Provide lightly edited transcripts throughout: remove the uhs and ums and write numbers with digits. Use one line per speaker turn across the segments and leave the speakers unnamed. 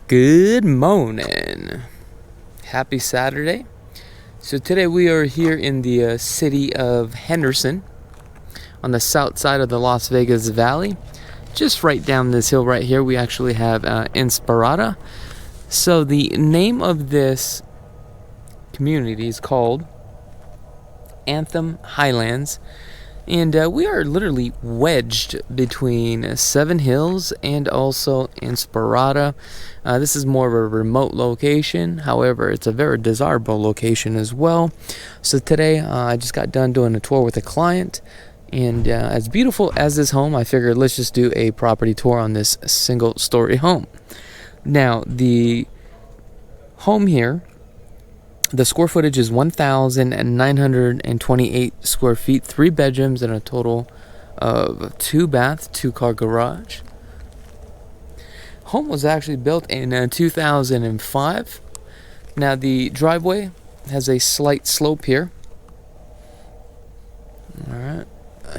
Good morning. Happy Saturday. So today we are here in the city of Henderson on the south side of the Las Vegas Valley. Just right down this hill right here we actually have Inspirada. So the name of this community is called Anthem Highlands. And we are literally wedged between Seven Hills and also Inspirada. This is more of a remote location. However, it's a very desirable location as well. So today, I just got done doing a tour with a client. And as beautiful as this home, I figured let's just do a property tour on this single-story home. Now, the home here, the square footage is 1,928 square feet, 3 bedrooms, and a total of 2 bath, 2-car garage. Home was actually built in 2005. Now the driveway has a slight slope here. Alright,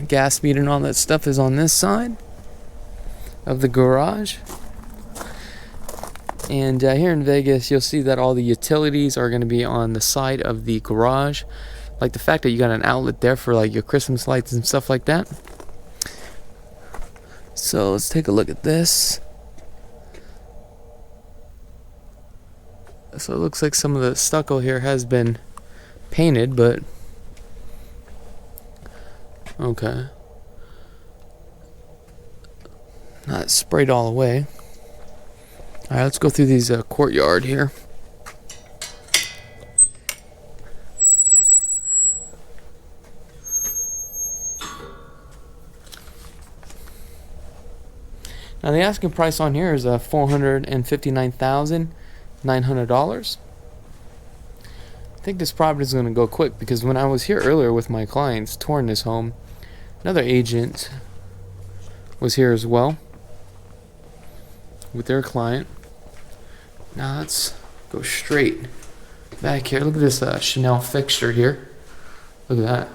gas meter and all that stuff is on this side of the garage. And here in Vegas, you'll see that all the utilities are going to be on the side of the garage. Like the fact that you got an outlet there for like your Christmas lights and stuff like that. So let's take a look at this. So it looks like some of the stucco here has been painted, but okay. Not sprayed all the way. Alright, let's go through these courtyard here. Now the asking price on here is $459,900. I think this property is going to go quick because when I was here earlier with my clients touring this home, another agent was here as well with their client. Now let's go straight back here. Look at this Chanel fixture here. Look at that.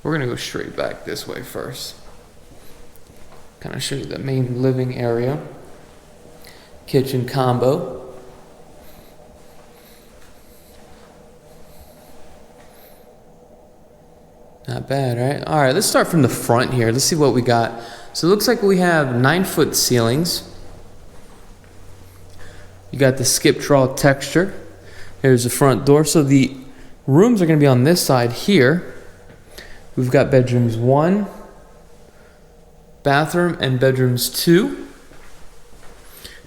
We're going to go straight back this way first. Kind of show you the main living area. Kitchen combo. Not bad, right? Alright, let's start from the front here. Let's see what we got. So it looks like we have 9-foot ceilings. You got the skip trawl texture. Here's the front door. So the rooms are going to be on this side here. We've got bedrooms 1, bathroom, and bedrooms 2.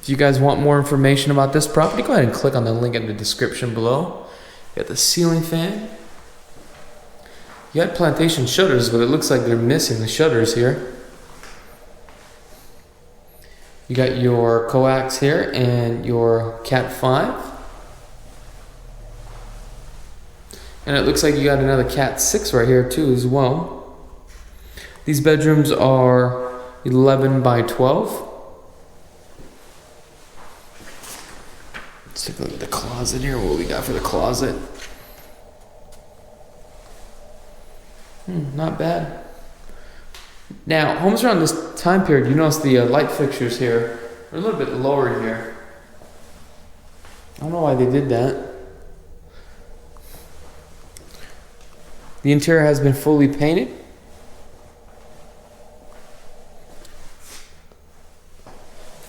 If you guys want more information about this property, go ahead and click on the link in the description below. You got the ceiling fan. You got plantation shutters, but it looks like they're missing the shutters here. You got your coax here and your Cat 5. And it looks like you got another Cat 6 right here too as well. These bedrooms are 11 by 12. Let's take a look at the closet here. What we got for the closet. Not bad. Now, homes around this time period, you notice the light fixtures here are a little bit lower here. I don't know why they did that. The interior has been fully painted.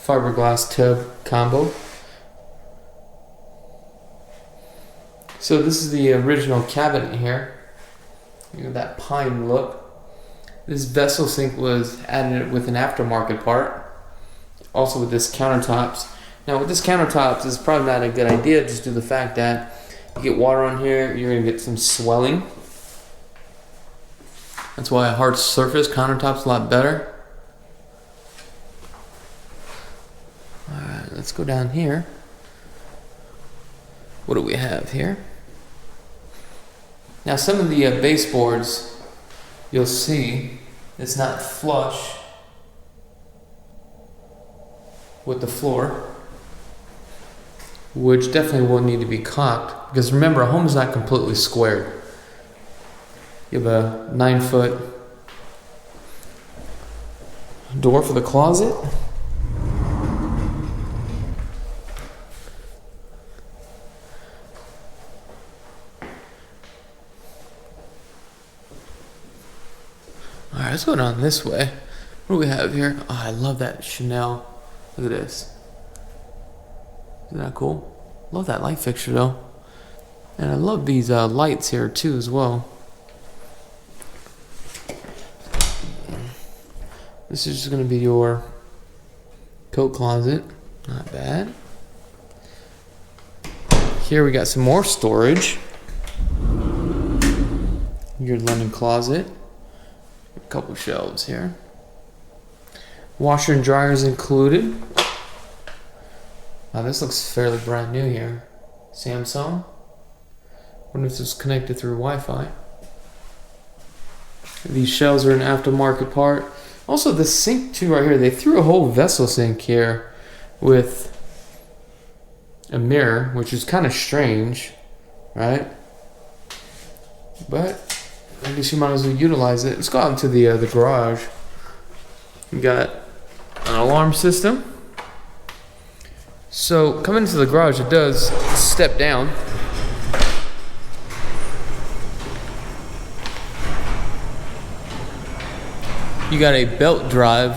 Fiberglass tub combo. So this is the original cabinet here. You know, that pine look. This vessel sink was added with an aftermarket part. Also with this countertops. Now with this countertops, it's probably not a good idea just due to the fact that you get water on here, you're going to get some swelling. That's why a hard surface countertop's a lot better. Alright, let's go down here. What do we have here? Now some of the baseboards, you'll see it's not flush with the floor, which definitely will need to be caulked because remember, a home is not completely squared. You have a 9-foot door for the closet. let's go down this way. What do we have here? Oh, I love that Chanel. Look at this. Isn't that cool? Love that light fixture though. And I love these lights here too as well. This is just gonna be your coat closet. Not bad. Here we got some more storage. Your linen closet. A couple shelves here. Washer and dryer is included. Wow, this looks fairly brand new here. Samsung. Wonder if this is connected through Wi-Fi. These shelves are an aftermarket part. Also, the sink too right here. They threw a whole vessel sink here with a mirror, which is kind of strange, right? But I guess you might as well utilize it. Let's go out into the garage. We got an alarm system. So coming into the garage, it does step down. You got a belt drive.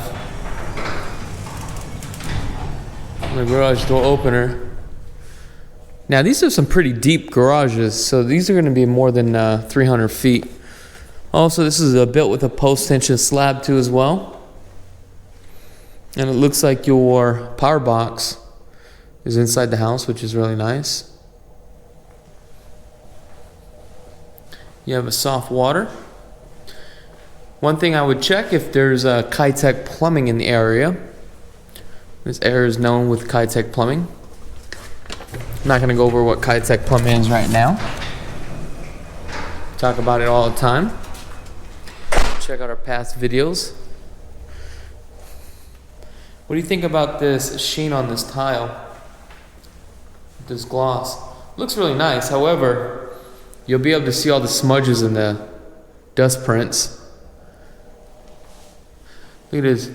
The garage door opener. Now these are some pretty deep garages, so these are going to be more than 300 feet. Also, this is built with a post tension slab too as well. And it looks like your power box is inside the house, which is really nice. You have a soft water. One thing I would check if there's Chkits.k plumbing in the area. This area is known with Chkits.k plumbing. I'm not going to go over what Chkits.k plumbing is right now. Talk about it all the time. Check out our past videos. What do you think about this sheen on this tile? This gloss. Looks really nice. However, you'll be able to see all the smudges and the dust prints. Look at this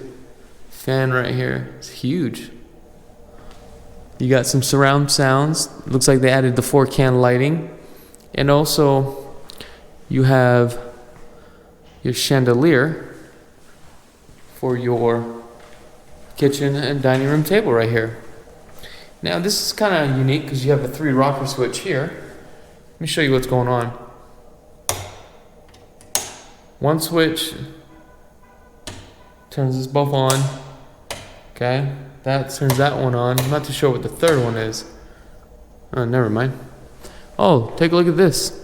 fan right here. It's huge. You got some surround sounds. Looks like they added the 4-can lighting. And also, you have your chandelier for your kitchen and dining room table right here. Now this is kind of unique because you have a 3-rocker switch here. Let me show you what's going on. One switch turns us both on. Okay, that turns that one on. I'm not too sure what the third one is. Oh, never mind. Oh, take a look at this.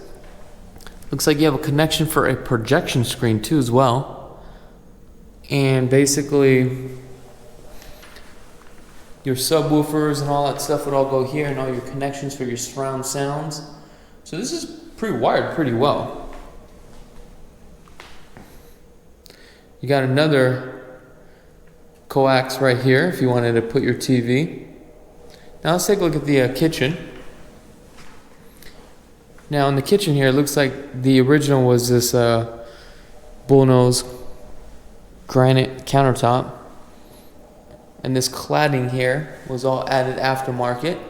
Looks like you have a connection for a projection screen too as well. And basically your subwoofers and all that stuff would all go here, and all your connections for your surround sounds. So this is pre-wired pretty well. You got another coax right here if you wanted to put your TV. Now let's take a look at the kitchen. Now in the kitchen here, it looks like the original was this bullnose granite countertop. And this cladding here was all added aftermarket.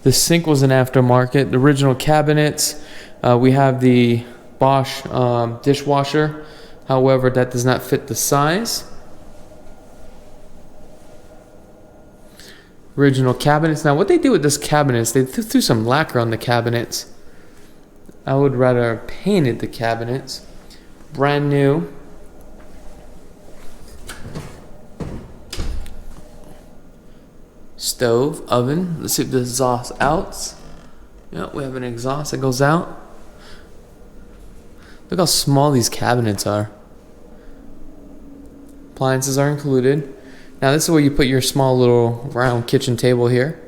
The sink was an aftermarket. The original cabinets, we have the Bosch dishwasher. However, that does not fit the size. Original cabinets. Now what they did with this cabinets, they threw some lacquer on the cabinets. I would rather painted the cabinets. Brand new. Stove, oven. Let's see if the exhaust out. Yep, we have an exhaust that goes out. Look how small these cabinets are. Appliances are included. Now this is where you put your small little round kitchen table here.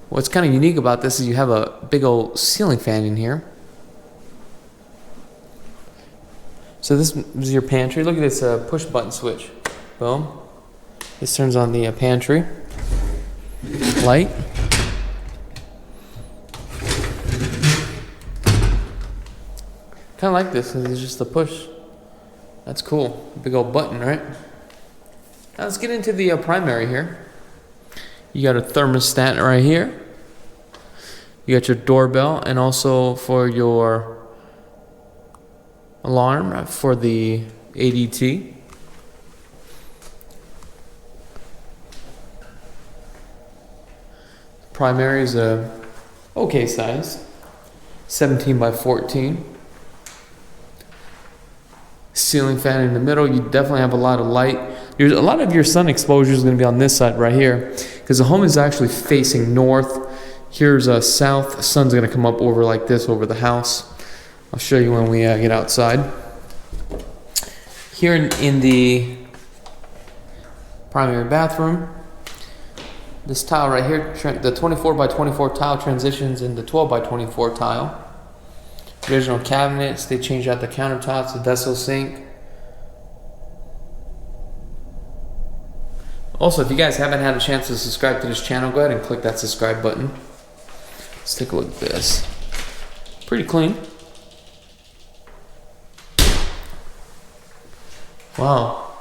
What's kind of unique about this is you have a big old ceiling fan in here. So this is your pantry. Look at this push button switch. Boom. This turns on the pantry light. Kind of like this. It's just a push. That's cool. Big old button, right? Now let's get into the primary here. You got a thermostat right here. You got your doorbell, and also for your alarm for the ADT. Primary is a okay size, 17 by 14. Ceiling fan in the middle. You definitely have a lot of light. A lot of your sun exposure is going to be on this side right here, because the home is actually facing north. Here's a south. Sun's going to come up over like this over the house. I'll show you when we get outside. Here in the primary bathroom, this tile right here, the 24 by 24 tile transitions into 12 by 24 tile. Original cabinets, they changed out the countertops, the vessel sink. Also, if you guys haven't had a chance to subscribe to this channel, go ahead and click that subscribe button. Let's take a look at this. Pretty clean. Wow.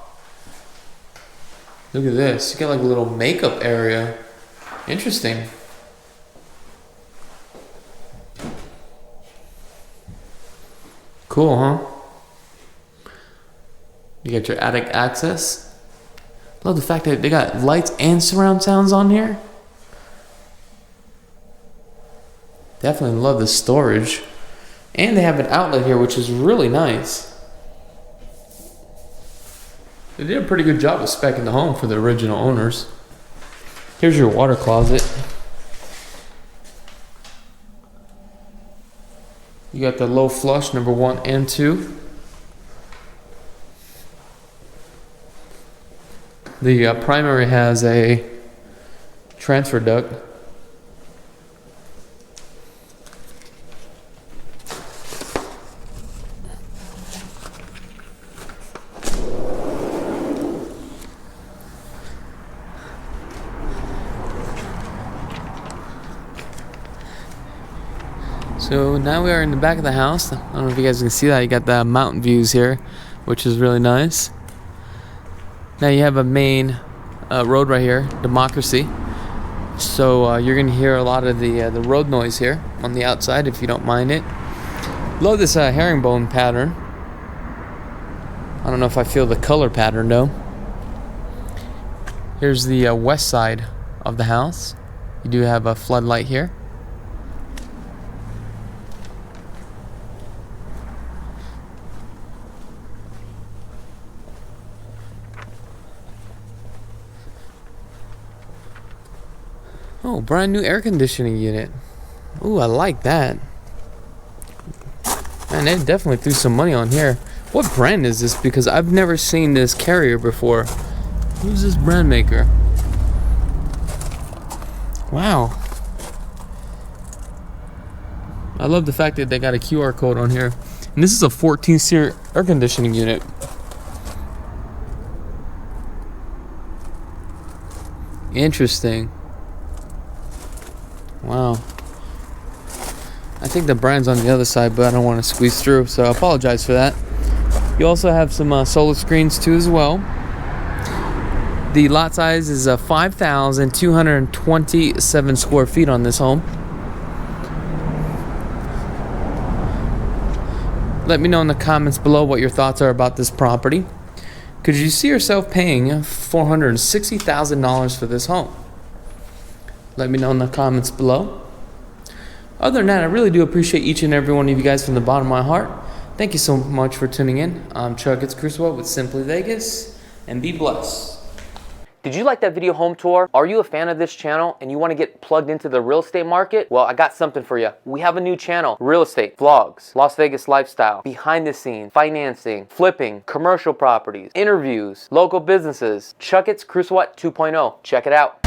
Look at this. You got like a little makeup area. Interesting. Cool, huh? You got your attic access. Love the fact that they got lights and surround sounds on here. Definitely love the storage. And they have an outlet here, which is really nice. They did a pretty good job of speccing the home for the original owners. Here's your water closet. You got the low flush number 1 and 2. The primary has a transfer duct. So now we are in the back of the house. I don't know if you guys can see that. You got the mountain views here, which is really nice. Now you have a main road right here, Democracy. So you're gonna hear a lot of the road noise here on the outside if you don't mind it. Love this herringbone pattern. I don't know if I feel the color pattern though. Here's the west side of the house. You do have a floodlight here. Oh, brand new air conditioning unit. Ooh, I like that. Man, they definitely threw some money on here. What brand is this? Because I've never seen this carrier before. Who's this brand maker? Wow. I love the fact that they got a QR code on here. And this is a 14-series air conditioning unit. Interesting. Wow. I think the brand's on the other side, but I don't want to squeeze through, so I apologize for that. You also have some solar screens too as well. The lot size is 5,227 square feet on this home. Let me know in the comments below what your thoughts are about this property. Could you see yourself paying $460,000 for this home? Let me know in the comments below. Other than that, I really do appreciate each and every one of you guys from the bottom of my heart. Thank you so much for tuning in. I'm Krulsawat with Simply Vegas, and be blessed. Did you like that video home tour? Are you a fan of this channel and you want to get plugged into the real estate market? Well, I got something for you. We have a new channel, real estate, vlogs, Las Vegas lifestyle, behind the scenes, financing, flipping, commercial properties, interviews, local businesses, Krulsawat 2.0. Check it out.